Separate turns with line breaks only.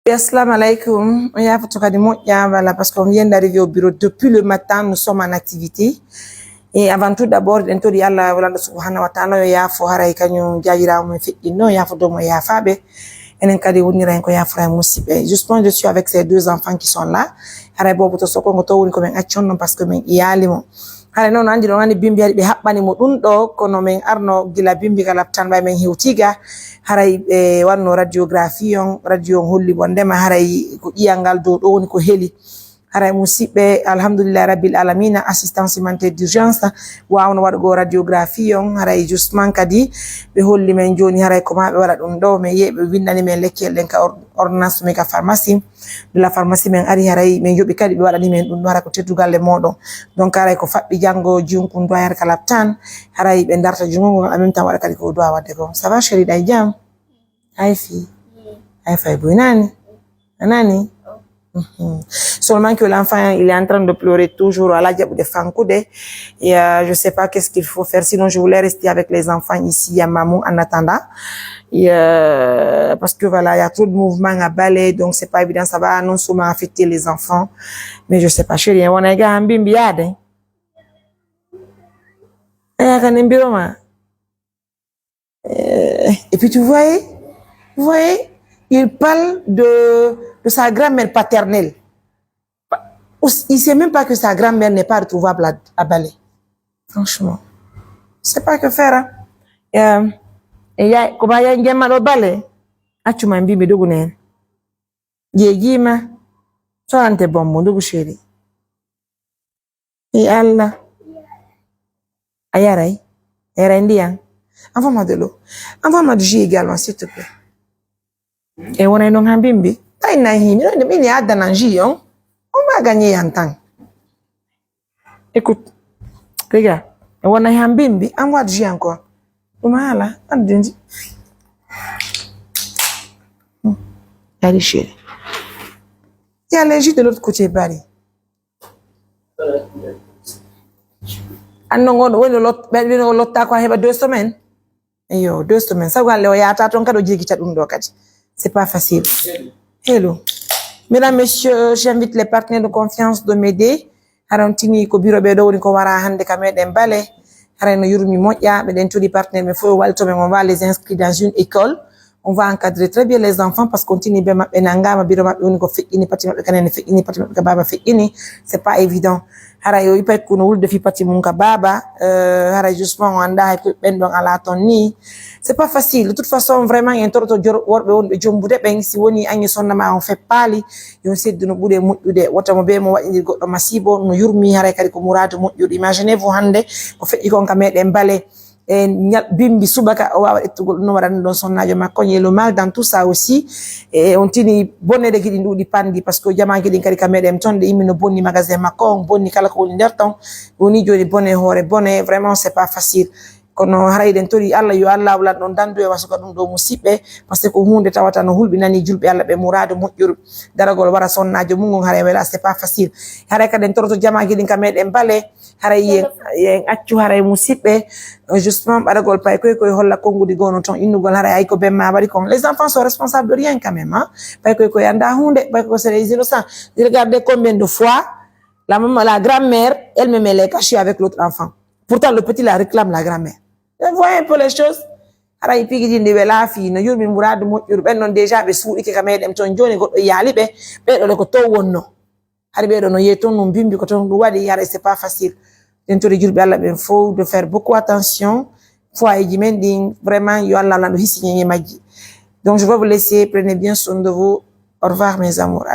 Assalamu alaikum. On y a voilà, parce qu'on vient d'arriver au bureau. Depuis le matin, nous sommes en activité. Et avant tout, d'abord, dentro di Allah, voilà, subhanahu wa ta'ala, ya fo haray kanyu jajira mo fitino, ya fo domo ya fabe. Enen kadi wonira ko ya frère musibe. Justement, je suis avec ces deux enfants qui sont là. Haray bobo to soko ngoto woni ko men accionno parce que men iyali mo. Haray non andi don andi bimbi be habbani mo dum do kono men arno gila bimbi kala tan bay men hewtiga. Haray wanno radiographie on radio holli bondema haray ko iyangal do woni ko heli. Haray musibe alhamdulillah rabbil alamin assistance humanitaire d'urgence wawno wadgo radiographie on haray justement kadi be holli men joni haray ko ma be wala dum do me yebe windani men lekkel den ka ordonnance me ka pharmacie de la pharmacie men ari haray men yobi kadi be wadani men dum wara ko teddugal le modon donc haray ko fabbi jango junkun do yar kala tan haray be darta jungo en même temps wala kadi ko do wadde ko ça va chérie day jam ay fi ay fay bu nani Seulement que l'enfant il est en train de pleurer toujours à la diable de Fankoude et je sais pas qu'est-ce qu'il faut faire, sinon je voulais rester avec les enfants ici à Mamou en attendant et parce que voilà il y a trop de mouvements à balai, donc c'est pas évident, ça va non seulement affecter les enfants, mais je sais pas chérie on a gars mbimbiade et puis vous voyez il parle de sa grand-mère paternelle. Il sait même pas que sa grand-mère n'est pas retrouvable à Balai. Franchement. Il sait pas que faire. Et ya, comment ya ngema do Balai? Achuma mbimbe dogu nen. Yegima. So ante bombo dogu chéri. Et Allah. Ayarai. Ayarai ndian. Envoie-moi de l'eau. Envoie-moi du jus également, s'il te plaît. Et on a non hambimbi. Tay na himi, non de ya dananji on va gagner en temps. Écoute, regarde, on a hambimbi, envoie du jus encore. Voilà, andindi. Allez chérie. Il y a le jus de l'autre côté bari. Anongo l'autre ta quoi heba 2 semaines. Yo, 2 semaines. Ça va le ya ta ton kado jigi cha dum do kati. C'est pas facile. Hello. Mesdames, messieurs, j'invite les partenaires de confiance de m'aider. Harantini ko bureau be do woni ko wara hande ka meden bale. Harayno yurmi moƴƴa be den tous les partenaires me fo walto men on va les inscrire dans une école. On va encadrer très bien les enfants parce qu'on continue be mabbe nangama bureau mabbe woni ko fekkini pati mabbe kanene fekkini pati mabbe ka baba fekkini. C'est pas évident. Harayo ipay ko no wulde fi pati mun ka baba haray justement anda hay ben don ala ton ni. C'est pas facile. De toute façon, vraiment, il y a un torto worbe on be jombude ben si woni agni sonnama on fait pali yon seddu no bude muddude wata mo be mo wadi goddo masibo no yurmi haray kadi ko muradu muddude. Imaginez-vous hande ko feddi kon ka meden bale et bimbi subaka o wawa ettugol no wadan don sonnajo makko le mal dans tout ça aussi et on tini bonne de gidi ndudi pandi parce que jama gidi kadi ka meden tonde imi no bonni magasin makko bonni kala ko woni der ton woni jodi bonne hore bonne vraiment c'est pas facile. Kono haray den tori Allah yo Allah wala don dandu e wasuka dum do musibbe parce que hunde tawata no hulbi nani julbe Allah be muradu mojjuru daragol wara sonnajo mungon haray wala c'est pas facile haray ka den torto jama gidin ka meden bale haray yen accu haray musibbe justement daragol pay koy holla kongudi gono ton innugol haray ay ko be ma bari kon les enfants sont responsables de rien quand même hein pay koy anda hunde pay ko c'est les innocents. Regardez combien de fois la maman la grand-mère elle me met les cachets avec l'autre enfant, pourtant le petit la réclame la grand-mère. Vous voyez un peu les choses. Ara ipigi jinde wela fi no yurmi muradu mojjuru ben non déjà be suudi ke kamedem ton joni goddo yali be do ko to wonno har be do no yeton no bimbi ko ton wadi yare c'est pas facile dentro jurbe Allah ben faut de faire beaucoup attention faut ay jimending vraiment yo Allah la do hisi nyi maji. Donc je vais vous laisser, prenez bien soin de vous. Au revoir mes amours.